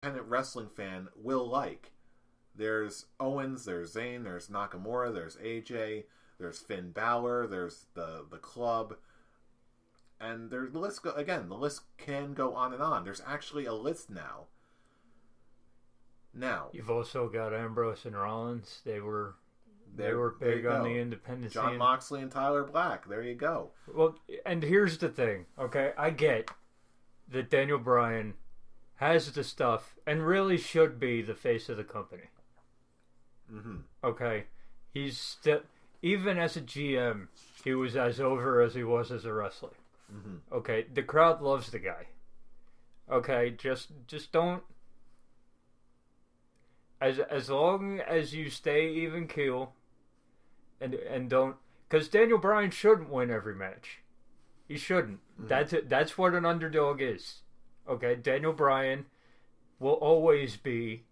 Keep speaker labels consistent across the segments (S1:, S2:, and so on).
S1: independent wrestling fan will like. There's Owens, there's Zayn, there's Nakamura, there's AJ, there's Finn Balor, there's the club, and there's the list. The list can go on and on. There's actually a list now. Now
S2: you've also got Ambrose and Rollins. They were big on the independent
S1: Jon
S2: scene.
S1: Moxley and Tyler Black. There you go.
S2: Well, and here's the thing. Okay, I get that Daniel Bryan has the stuff and really should be the face of the company.
S1: Mm-hmm.
S2: Okay, he's still, even as a GM, he was as over as he was as a wrestler.
S1: Mm-hmm.
S2: Okay, the crowd loves the guy. Okay, just don't. As long as you stay even keel, and don't, because Daniel Bryan shouldn't win every match. He shouldn't. Mm-hmm. That's what an underdog is. Okay, Daniel Bryan will always be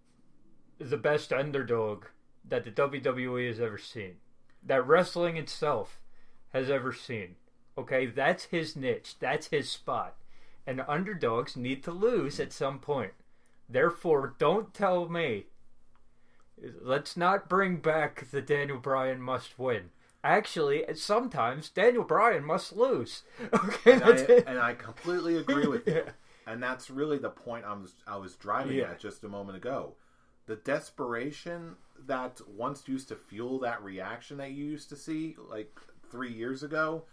S2: the best underdog that the WWE has ever seen, that wrestling itself has ever seen. Okay, that's his niche. That's his spot. And underdogs need to lose at some point. Therefore, don't tell me. Let's not bring back the Daniel Bryan must win. Actually, sometimes Daniel Bryan must lose. Okay,
S1: and I completely agree with you. And that's really the point I was driving at just a moment ago. The desperation that once used to fuel that reaction that you used to see like 3 years ago,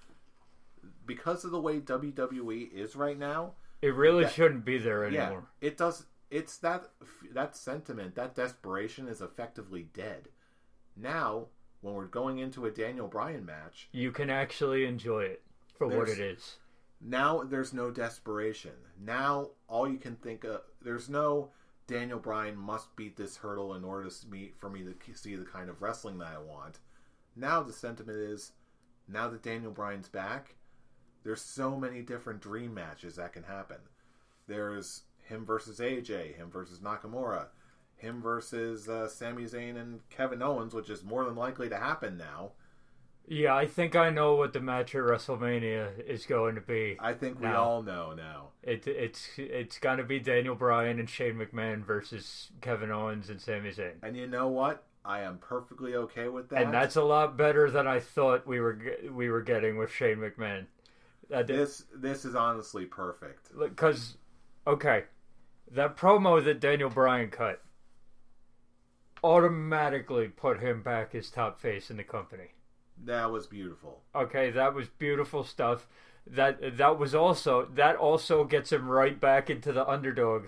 S1: because of the way WWE is right now,
S2: it really shouldn't be there anymore.
S1: Yeah, it does. It's that sentiment, that desperation is effectively dead. Now, when we're going into a Daniel Bryan match,
S2: you can actually enjoy it for what it is.
S1: Now there's no desperation. Now all you can think of, there's no Daniel Bryan must beat this hurdle in order for me to see the kind of wrestling that I want. Now the sentiment is, now that Daniel Bryan's back, there's so many different dream matches that can happen. There's him versus AJ, him versus Nakamura, him versus Sami Zayn and Kevin Owens, which is more than likely to happen now.
S2: Yeah, I think I know what the match at WrestleMania is going to be.
S1: I think we all know now.
S2: It's going to be Daniel Bryan and Shane McMahon versus Kevin Owens and Sami Zayn.
S1: And you know what? I am perfectly okay with that.
S2: And that's a lot better than I thought we were getting with Shane McMahon.
S1: This is honestly perfect.
S2: Because, okay, that promo that Daniel Bryan cut automatically put him back as top face in the company.
S1: That was beautiful.
S2: Okay, that was beautiful stuff. That also gets him right back into the underdog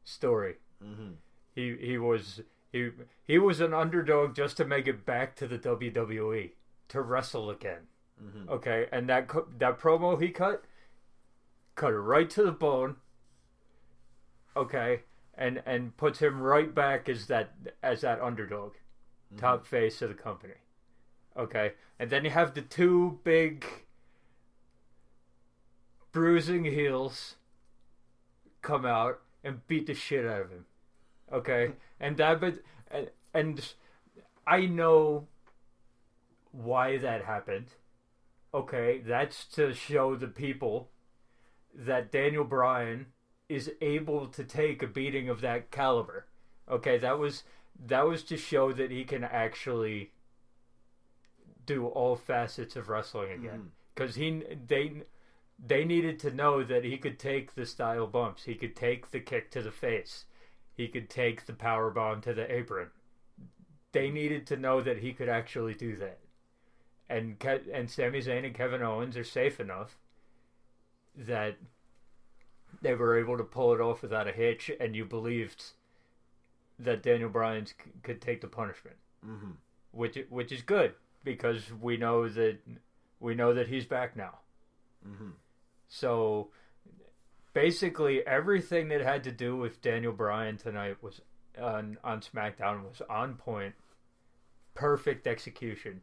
S2: story.
S1: Mm-hmm.
S2: He was an underdog just to make it back to the WWE to wrestle again.
S1: Mm-hmm.
S2: Okay, and that promo he cut it right to the bone. Okay, and puts him right back as that underdog, top face of the company. Okay, and then you have the two big bruising heels come out and beat the shit out of him. Okay, and I know why that happened. Okay, that's to show the people that Daniel Bryan is able to take a beating of that caliber. Okay, that was to show that he can actually do all facets of wrestling again. Because they needed to know that he could take the style bumps. He could take the kick to the face. He could take the power bomb to the apron. They needed to know that he could actually do that. And Sami Zayn and Kevin Owens are safe enough that they were able to pull it off without a hitch, and you believed that Daniel Bryan could take the punishment, which is good because we know that he's back now.
S1: Mm-hmm.
S2: So basically, everything that had to do with Daniel Bryan tonight was on SmackDown was on point, perfect execution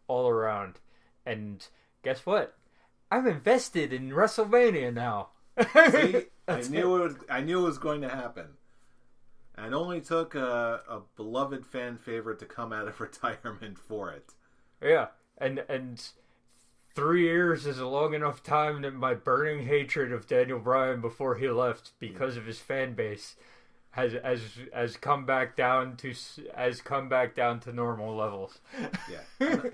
S2: all around, and guess what? I'm invested in WrestleMania now.
S1: See, I knew it was going to happen. And it only took a beloved fan favorite to come out of retirement for it.
S2: Yeah, and 3 years is a long enough time that my burning hatred of Daniel Bryan before he left because of his fan base has come back down to normal levels.
S1: Yeah,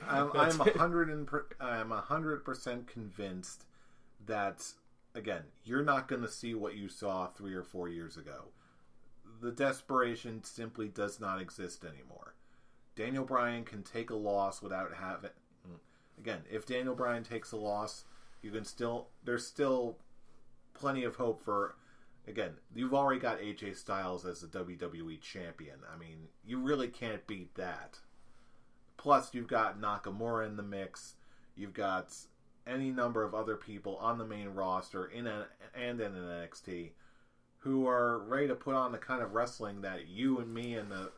S1: I'm 100% convinced that, again, you're not going to see what you saw 3 or 4 years ago. The desperation simply does not exist anymore. Daniel Bryan can take a loss without having. Again, if Daniel Bryan takes a loss, there's still plenty of hope for. Again, you've already got AJ Styles as the WWE champion. I mean, you really can't beat that. Plus, you've got Nakamura in the mix. You've got any number of other people on the main roster and in NXT who are ready to put on the kind of wrestling that you and me and the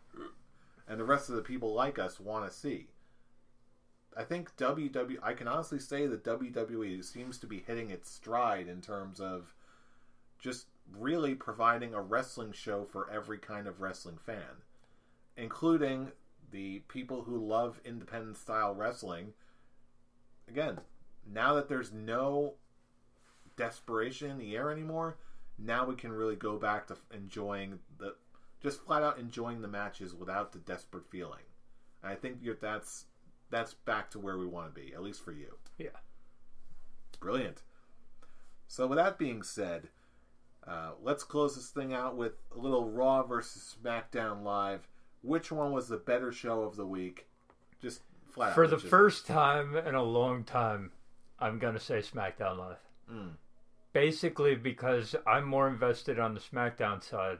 S1: rest of the people like us want to see. I think I can honestly say that WWE seems to be hitting its stride in terms of just really providing a wrestling show for every kind of wrestling fan, including the people who love independent style wrestling. Again, now that there's no desperation in the air anymore, now we can really go back to just flat out enjoying the matches without the desperate feeling. And I think that's back to where we want to be, at least for you.
S2: Yeah.
S1: Brilliant. So with that being said, let's close this thing out with a little Raw versus SmackDown Live. Which one was the better show of the week? Just flat out.
S2: For the first time in a long time, I'm going to say SmackDown Live. Basically because I'm more invested on the SmackDown side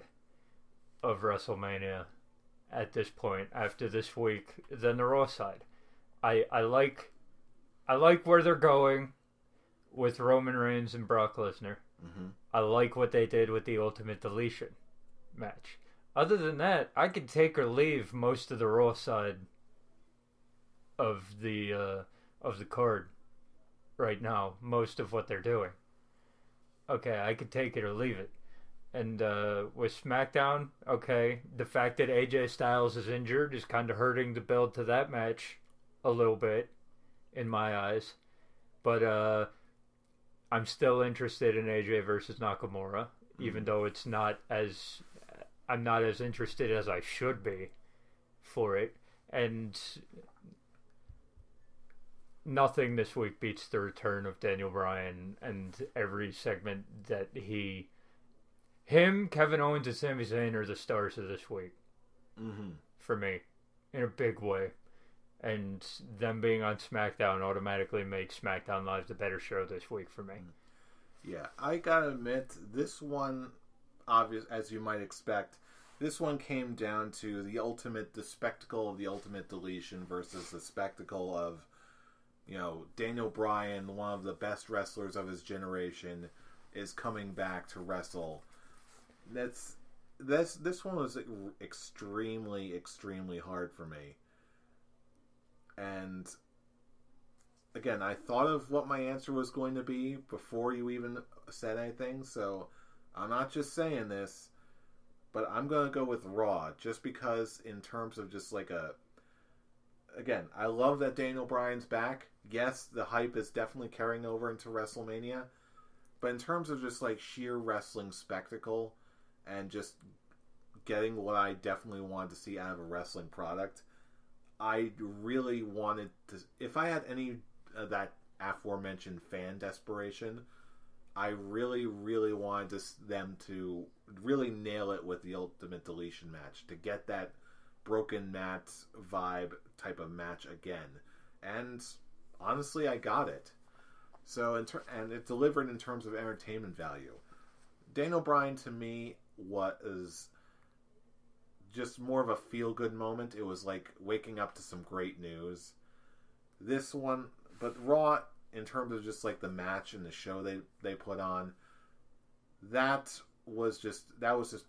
S2: of WrestleMania at this point, after this week, than the Raw side. I like where they're going with Roman Reigns and Brock Lesnar. Mm-hmm. I like what they did with the Ultimate Deletion match. Other than that, I could take or leave most of the Raw side of the card right now. Most of what they're doing. Okay, I could take it or leave it. And with SmackDown, okay, the fact that AJ Styles is injured is kind of hurting the build to that match a little bit, in my eyes. But I'm still interested in AJ versus Nakamura, even though I'm not as interested as I should be for it. And nothing this week beats the return of Daniel Bryan and every segment that Kevin Owens, and Sami Zayn are the stars of this week. Mm-hmm. For me, in a big way. And them being on SmackDown automatically makes SmackDown Live the better show this week for me.
S1: Yeah, I gotta admit, this one, obvious as you might expect, this one came down to the spectacle of the Ultimate Deletion versus the spectacle of, Daniel Bryan, one of the best wrestlers of his generation, is coming back to wrestle. This one was extremely, extremely hard for me. And again, I thought of what my answer was going to be before you even said anything, so I'm not just saying this, but I'm going to go with Raw, just because in terms of just again, I love that Daniel Bryan's back. Yes, the hype is definitely carrying over into WrestleMania, but in terms of just sheer wrestling spectacle and just getting what I definitely wanted to see out of a wrestling product, I really wanted to. If I had any of that aforementioned fan desperation, I really, really wanted them to really nail it with the Ultimate Deletion match to get that broken mat vibe type of match again. And honestly, I got it. So, and it delivered in terms of entertainment value. Daniel Bryan, to me, was just more of a feel-good moment. It was like waking up to some great news. This one, but Raw, in terms of just the match and the show they put on, that was just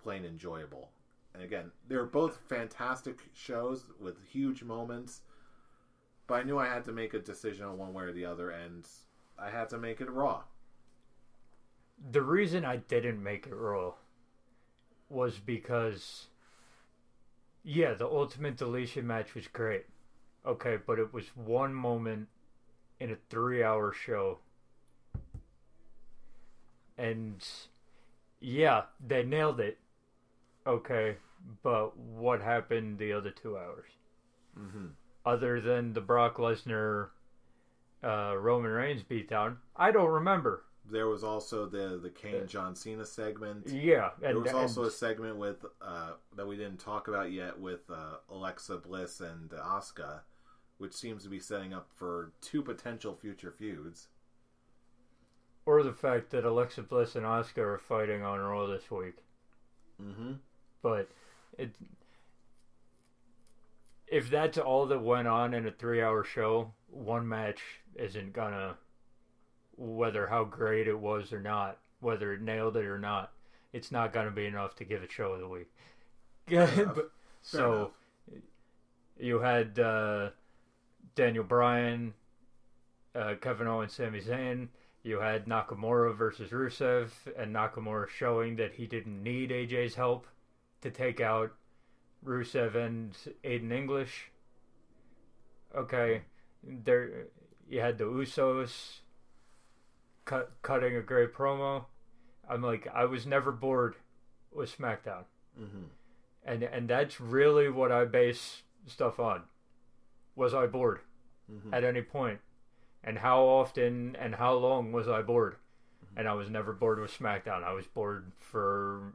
S1: plain enjoyable. And again, they were both fantastic shows with huge moments, but I knew I had to make a decision on one way or the other, and I had to make it Raw.
S2: The reason I didn't make it Raw was because, yeah, the Ultimate Deletion match was great. Okay, but it was one moment in a 3-hour show. And yeah, they nailed it. Okay, but what happened the other 2 hours?
S1: Mm-hmm.
S2: Other than the Brock Lesnar Roman Reigns beatdown, I don't remember.
S1: There was also the Kane John Cena segment.
S2: Yeah,
S1: there was also a segment with that we didn't talk about yet with Alexa Bliss and Asuka, which seems to be setting up for 2 potential future feuds.
S2: Or the fact that Alexa Bliss and Asuka are fighting on Raw this week.
S1: Mm-hmm.
S2: But if that's all that went on in a 3-hour show, one match isn't gonna, whether how great it was or not, whether it nailed it or not, it's not gonna be enough to give it show of the week. So you had Daniel Bryan, Kevin Owens, Sami Zayn. You had Nakamura versus Rusev, and Nakamura showing that he didn't need AJ's help to take out Rusev and Aiden English. Okay, there you had the Usos cutting a great promo. I'm like, I was never bored with SmackDown.
S1: Mm-hmm.
S2: And that's really what I base stuff on. Was I bored at any point? And how often and how long was I bored? And I was never bored with SmackDown. I was bored for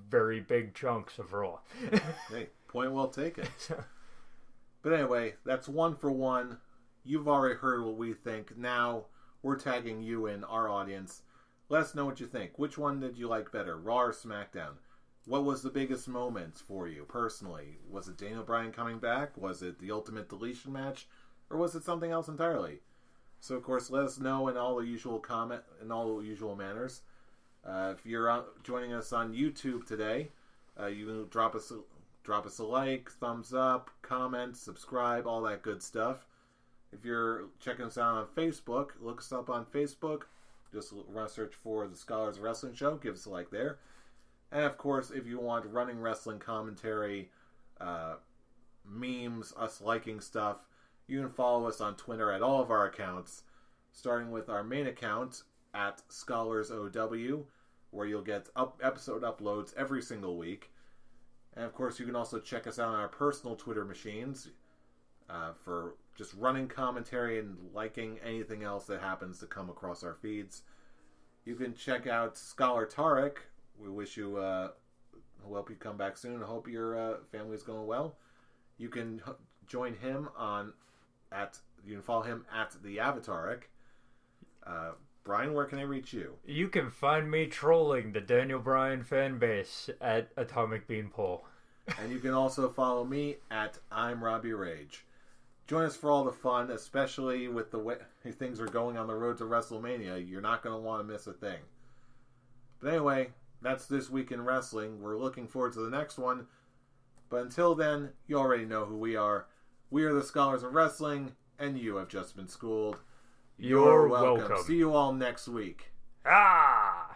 S2: very big chunks of Raw.
S1: Hey, point well taken. But anyway, that's 1 for 1. You've already heard what we think. Now we're tagging you in, our audience. Let us know what you think. Which one did you like better, Raw or SmackDown? What was the biggest moments for you personally? Was it Daniel Bryan coming back? Was it the Ultimate Deletion match? Or was it something else entirely? So, of course, let us know in all the usual manners. If you're joining us on YouTube today, you can drop us a like, thumbs up, comment, subscribe, all that good stuff. If you're checking us out on Facebook, look us up on Facebook. Just run a search for the Scholars of Wrestling Show. Give us a like there. And, of course, if you want running wrestling commentary, memes, us liking stuff, you can follow us on Twitter at all of our accounts, starting with our main account at ScholarsOW, where you'll get episode uploads every single week. And, of course, you can also check us out on our personal Twitter machines for just running commentary and liking anything else that happens to come across our feeds. You can check out Scholar Tarek. We wish you, we hope you come back soon. I hope your family is going well. You can join him you can follow him at the Avataric. Brian, where can they reach you?
S2: You can find me trolling the Daniel Bryan fan base at Atomic Beanpole.
S1: And you can also follow me at I'm Robbie Rage. Join us for all the fun, especially with the way things are going on the road to WrestleMania. You're not going to want to miss a thing. But anyway, that's This Week in Wrestling. We're looking forward to the next one. But until then, you already know who we are. We are the Scholars of Wrestling, and you have just been schooled.
S2: You're welcome.
S1: See you all next week.
S2: Ah!